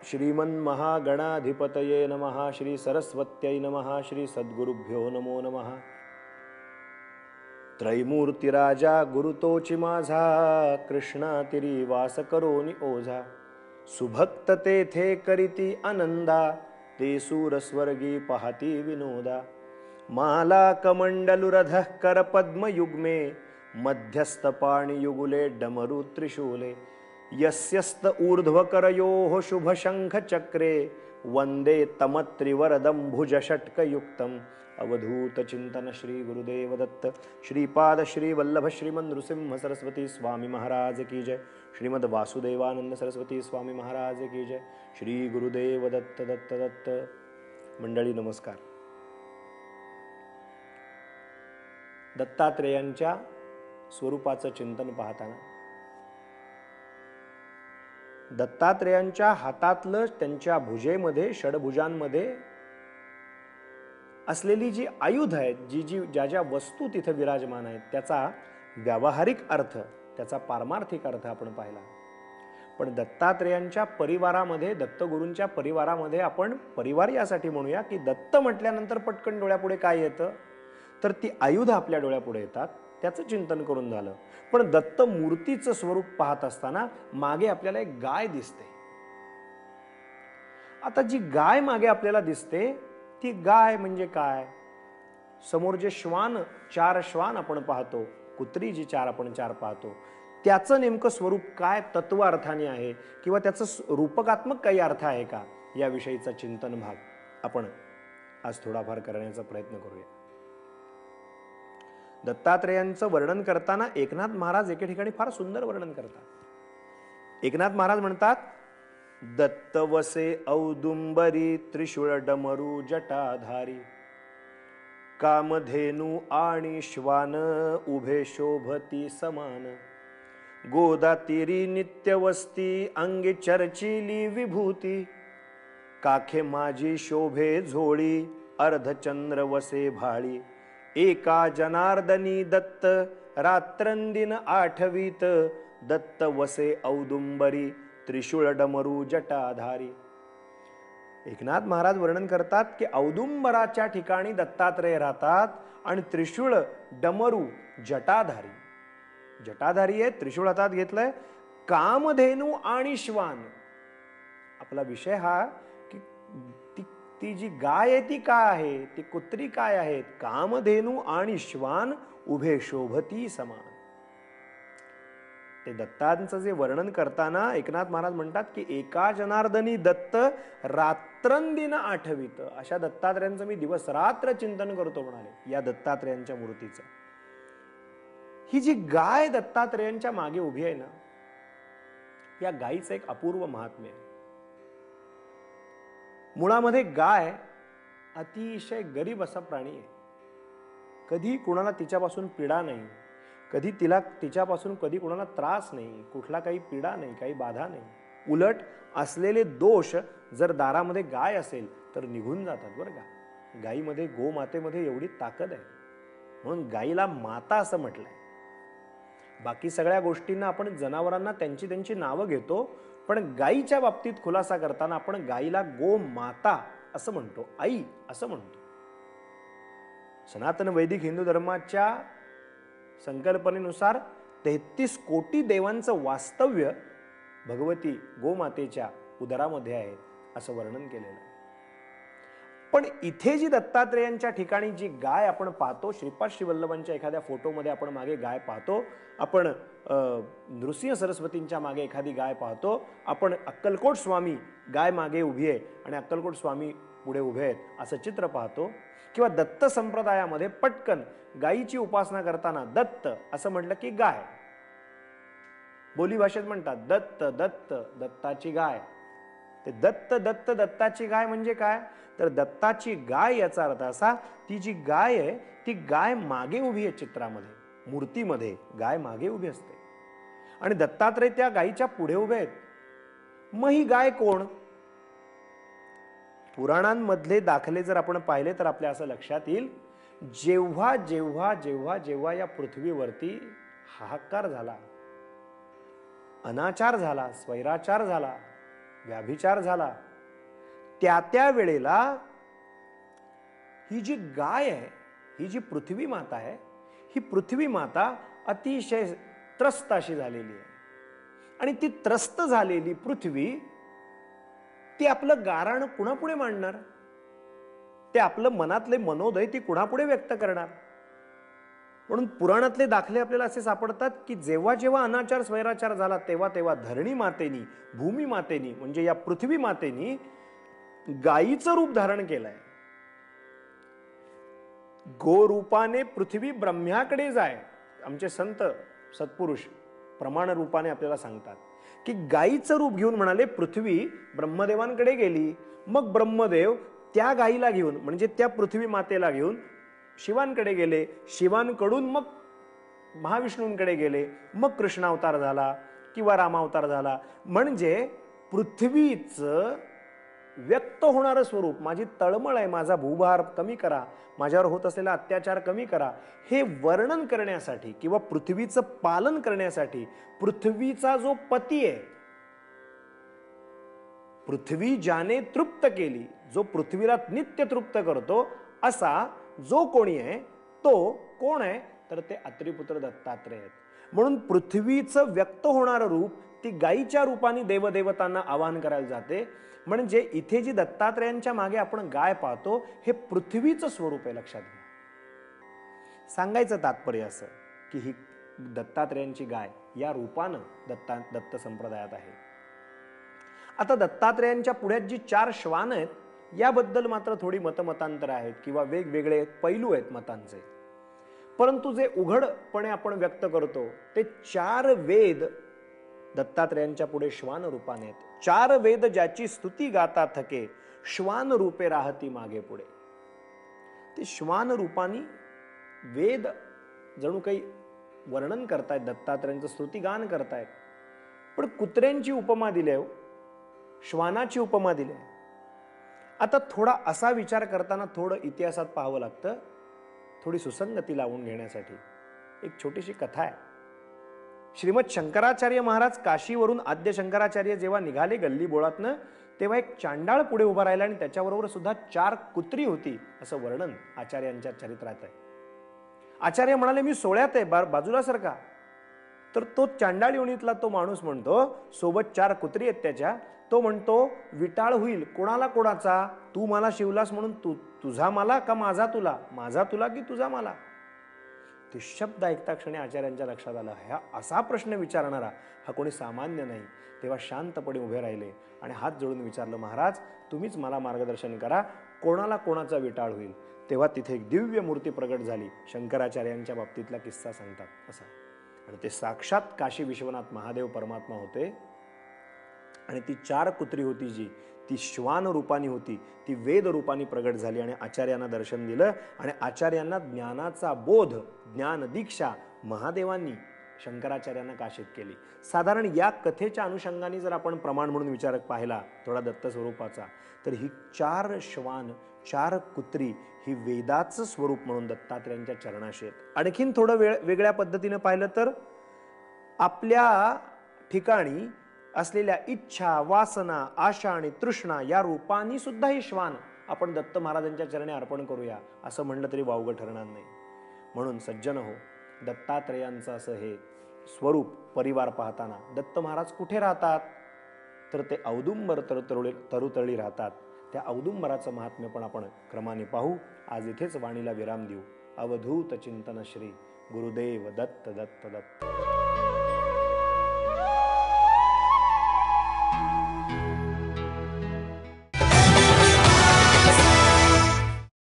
श्रीमन्महागणाधिपतये नमः। श्री सरस्वत्यै नमः। श्री सद्गुरुभ्यो नमो नमः। त्रैमूर्तिराजा गुरुतोची माझा, कृष्णातिरी वास करोनी ओझा। सुभक्त तेथे करीती आनंदा, ते सूर स्वर्गी पाहती विनोदा। माला कमंडलुरधः कर पद्मयुग्मे, मध्यस्थ पाणियुगुले डमरु त्रिशूले। यस्यस्त ऊर्ध्वकरयोः शुभ शंख चक्रे, वंदे तमत्रिवरदं भुज षट्कयुक्तम्। अवधूत चिंतन श्री गुरुदेव दत्त श्रीपाद श्री वल्लभ श्रीमद नृसिंह सरस्वती स्वामी महाराज की जय। श्रीमद वासुदेवानंद सरस्वती स्वामी महाराज की जय। श्री गुरुदेव दत्त दत्त दत्त। मंडळी नमस्कार। दत्तात्रेयांच्या स्वरूपाचं चिंतन पाहताना दत्तात्रेयांच्या हातातलं, त्यांच्या भुजेमध्ये, षडभुजांमध्ये असलेली जी आयुध आहेत, ज्या ज्या वस्तू तिथे विराजमान आहेत, त्याचा व्यावहारिक अर्थ, त्याचा पारमार्थिक अर्थ आपण पाहिला। पण दत्तात्रेयांच्या परिवारामध्ये, दत्तगुरूंच्या परिवारामध्ये, आपण परिवार यासाठी म्हणूया की दत्त म्हटल्यानंतर पटकन डोळ्यापुढे काय येतं, तर ती आयुध आपल्या डोळ्यापुढे येतात, त्याचं चिंतन करून झालं। पण दत्त मूर्तीचं स्वरूप पाहत असताना मागे आपल्याला एक गाय दिसते। आता जी गाय मागे आपल्याला दिसते, ती गाय म्हणजे काय? समोर जे श्वान, 4 श्वान आपण पाहतो, कुत्री जी 4 आपण पाहतो, त्याचं नेमकं स्वरूप काय तत्व अर्थाने आहे, किंवा त्याचं रूपकात्मक काही अर्थ आहे का, याविषयीचा चिंतन भाग आपण आज थोडाफार करण्याचा प्रयत्न करूया। दत्तात्रेयांचं वर्णन करताना एकनाथ महाराज एके ठिकाणी फार सुंदर वर्णन करतात। एकनाथ महाराज म्हणतात, दत्त वसे औदुंबरी त्रिशूळ डमरू जटाधारी, कामधेनु आणि श्वान उभे शोभती समान। गोदातीरी नित्यवस्ती अंगी चर्चिली विभूती, काखे माझी शोभे झोळी अर्धचंद्र वसे भाळी। एका जनार्दनी दत्त रात्रंदिन आठवीत, दत्त वसे औदुंबरी त्रिशूळ डमरू जटाधारी। एकनाथ महाराज वर्णन करतात की औदुंबराच्या ठिकाणी दत्तात्रेय राहतात आणि त्रिशूळ डमरू जटाधारी, जटाधारी आहे, त्रिशूळ हातात घेतलंय। कामधेनु आणि श्वान, आपला विषय हा की ती जी गाय आहे ती काय आहे, ती कुत्री काय आहेत? कामधेनु आणि श्वान उभे शोभती समान। ते दत्तांचं जे वर्णन करताना एकनाथ महाराज म्हणतात की एका जनार्दनी दत्त रात्रंदिन आठवीत, अशा दत्तात्रेयांचं मी दिवस रात्र चिंतन करतो म्हणाले, या दत्तात्रेयांच्या मूर्तीचं। ही जी गाय दत्तात्रेयांच्या मागे उभी आहे ना, या गायीचं एक अपूर्व महात्म्य आहे। मुळामध्ये गाय अतिशय गरीब असा प्राणी आहे। कधी कुणाला तिच्यापासून पीडा नाही, कधी तिच्यापासून कधी कुणाला त्रास नाही, कुठला काही पीडा नाही, काही बाधा नाही। उलट असलेले दोष जर दारामध्ये गाय असेल तर निघून जातात बरं का। गायीमध्ये, गोमातेमध्ये एवढी ताकद आहे, म्हणून गायीला माता असं म्हटलंय। बाकी सगळ्या गोष्टींना आपण, जनावरांना त्यांची नावं घेतो, पण गायीच्या बाबतीत खुलासा करताना आपण गायीला गोमाता असं म्हणतो, आई असं म्हणतो। सनातन वैदिक हिंदू धर्माच्या संकल्पनेनुसार 33 कोटी देवांचं वास्तव्य भगवती गोमातेच्या उदरामध्ये आहे असं वर्णन केलेलं आहे। पण इथे जी दत्तात्रेयांच्या ठिकाणी जी गाय आपण पाहतो, श्रीपाद श्रीवल्लभांच्या एखाद्या फोटोमध्ये आपण मागे गाय पाहतो, आपण नृसिंह सरस्वतींच्या मागे एखादी गाय पाहतो, आपण अक्कलकोट स्वामी गाय मागे उभी आहे आणि अक्कलकोट स्वामी पुढे उभे आहेत असं चित्र पाहतो, किंवा दत्त संप्रदायामध्ये पटकन गायीची उपासना करताना दत्त असं म्हटलं की गाय, बोली भाषेत म्हणतात दत्त दत्त दत्ताची गाय। ते दत्त दत्त दत्ताची गाय म्हणजे काय, तर दत्ताची गाय याचा अर्थ असा, ती जी गाय आहे ती गाय मागे उभी आहे चित्रामध्ये, मूर्तीमध्ये गाय मागे उभी असते आणि दत्तात्रेय त्या गायीच्या पुढे उभे आहेत। मग ही गाय कोण? पुराणांमधले दाखले जर आपण पाहिले तर आपल्या असं लक्षात येईल, जेव्हा जेव्हा जेव्हा जेव्हा या पृथ्वीवरती हाहाकार झाला, अनाचार झाला, स्वैराचार झाला, व्याभिचार झाला, त्या वेळेला ही जी गाय आहे, ही जी पृथ्वी माता आहे, ही पृथ्वी माता अतिशय त्रस्त अशी झालेली आहे. आणि ती त्रस्त झालेली पृथ्वी ती आपलं गाऱ्हाण कुणापुढे मांडणार? ते आपलं मनातले मनोदय ती कुणापुढे व्यक्त करणार? म्हणून पुराणातले दाखले आपल्याला असे सापडतात की जेव्हा जेव्हा अनाचार स्वैराचार झाला तेव्हा तेव्हा धरणी मातेनी, भूमी मातेनी म्हणजे या पृथ्वी मातेनी गायीचं रूप धारण केलंय. गोरूपाने पृथ्वी ब्रह्म्याकडे जाय, आमचे संत सत्पुरुष प्रमाण रूपाने आपल्याला सांगतात की गायीचं रूप घेऊन म्हणाले पृथ्वी ब्रह्मदेवांकडे गेली. मग ब्रह्मदेव त्या गायीला घेऊन म्हणजे त्या पृथ्वी मातेला घेऊन शिवांकडे गेले, शिवांकडून मग महाविष्णूंकडे गेले, मग कृष्णावतार झाला किंवा रामावतार झाला. म्हणजे पृथ्वीचं व्यक्त होणारं स्वरूप, माझी तळमळ आहे, माझा भूभार कमी करा, माझ्यावर होत असलेला अत्याचार कमी करा, हे वर्णन करण्यासाठी किंवा पृथ्वीचं पालन करण्यासाठी पृथ्वीचा जो पती आहे, पृथ्वी ज्याने तृप्त केली, जो पृथ्वीला नित्य तृप्त करतो असा जो कोणी आहे तो कोण आहे? तर ते अत्रिपुत्र दत्तात्रेय आहेत. म्हणून पृथ्वीचं व्यक्त होणारं रूप ती गायीच्या रूपाने देवदेवतांना आवाहन करायला जाते. म्हणजे इथे जी दत्तात्रेयांच्या मागे आपण गाय पाहतो हे पृथ्वीचं स्वरूप आहे, लक्षात घ्या. सांगायचं तात्पर्य असं की ही दत्तात्रेयांची गाय या रूपानं दत्त संप्रदायात आहे. आता दत्तात्रेयांच्या पुढ्यात जी 4 श्वान आहेत याबद्दल मात्र थोडी मतमतांतर आहेत किंवा वेगवेगळे पैलू आहेत मतांचे. परंतु जे उघडपणे आपण व्यक्त करतो ते 4 वेद दत्तात्रेयांच्या पुढे श्वान रूपाने आहेत. 4 वेद ज्याची स्तुती गाता थके, श्वान रूपे राहती मागे पुढे. ते श्वान रूपानी वेद जणू काही वर्णन करतायत, दत्तात्रेयांचं स्तुतिगान करतायत. पण कुत्र्यांची उपमा दिली आहे, श्वानाची उपमा दिली आहे. आता थोडा असा विचार करताना थोडं इतिहासात पाहावं लागतं, थोडी सुसंगती लावून घेण्यासाठी. एक छोटीशी कथा आहे. श्रीमद शंकराचार्य महाराज काशीवरून आद्य शंकराचार्य जेव्हा निघाले गल्ली बोळातनं, तेव्हा एक चांडाळ पुढे उभा राहिला आणि त्याच्याबरोबर सुद्धा 4 कुत्री होती, असं वर्णन आचार्यांच्या चरित्रात आहे. आचार्य म्हणाले मी सोळ्यात आहे, बाजूला सरका. तर तो चांडाळ योनीतला तो माणूस म्हणतो, सोबत 4 कुत्री आहेत त्याच्या, तो म्हणतो विटाळ होईल कोणाला कोणाचा, तू मला शिवलास म्हणून तुझा मला का माझा तुला, माझा तुला की तुझा मला. ते शब्द ऐकता क्षणी आचार्यांच्या लक्षात आलं, हा असा प्रश्न विचारणारा हा कोणी सामान्य नाही. तेव्हा शांतपणे उभे राहिले आणि हात जोडून विचारलं, महाराज तुम्हीच मला मार्गदर्शन करा, कोणाला कोणाचा विटाळ होईल. तेव्हा तिथे एक दिव्य मूर्ती प्रगट झाली. शंकराचार्यांच्या बाबतीतला किस्सा सांगतात असा. आणि ते साक्षात काशी विश्वनाथ महादेव परमात्मा होते. आणि ती 4 कुत्री होती जी, ती श्वान रूपानी होती, ती वेद रूपानी प्रगट झाली आणि आचार्यांना दर्शन दिलं. आणि आचार्यांना ज्ञानाचा बोध, ज्ञान दीक्षा महादेवांनी शंकराचार्यांना काशीत केली. साधारण या कथेच्या अनुषंगाने जर आपण प्रमाण म्हणून विचार पाहिला थोडा दत्त स्वरूपाचा, तर ही 4 श्वान 4 कुत्री ही वेदाचं स्वरूप म्हणून दत्तात्रेयांच्या चरणाशी आहेत. आणखीन थोडं वेगळ्या पद्धतीने पाहिलं तर आपल्या ठिकाणी असलेल्या इच्छा, वासना, आशा आणि तृष्णा या रूपांनी सुद्धा ही श्वान आपण दत्त महाराजांच्या चरणी अर्पण करूया असं म्हणलं तरी वावगं ठरणार नाही. म्हणून सज्जन हो, दत्तात्रेयांचं असं हे स्वरूप परिवार पाहताना दत्त महाराज कुठे राहतात? तर ते औदुंबर तरुतळी राहतात. त्या औदुंबराचं महात्म्य पण आपण क्रमाने पाहू. आज इथेच वाणीला विराम देऊ. अवधूत चिंतन श्री गुरुदेव दत्त दत्त दत्त.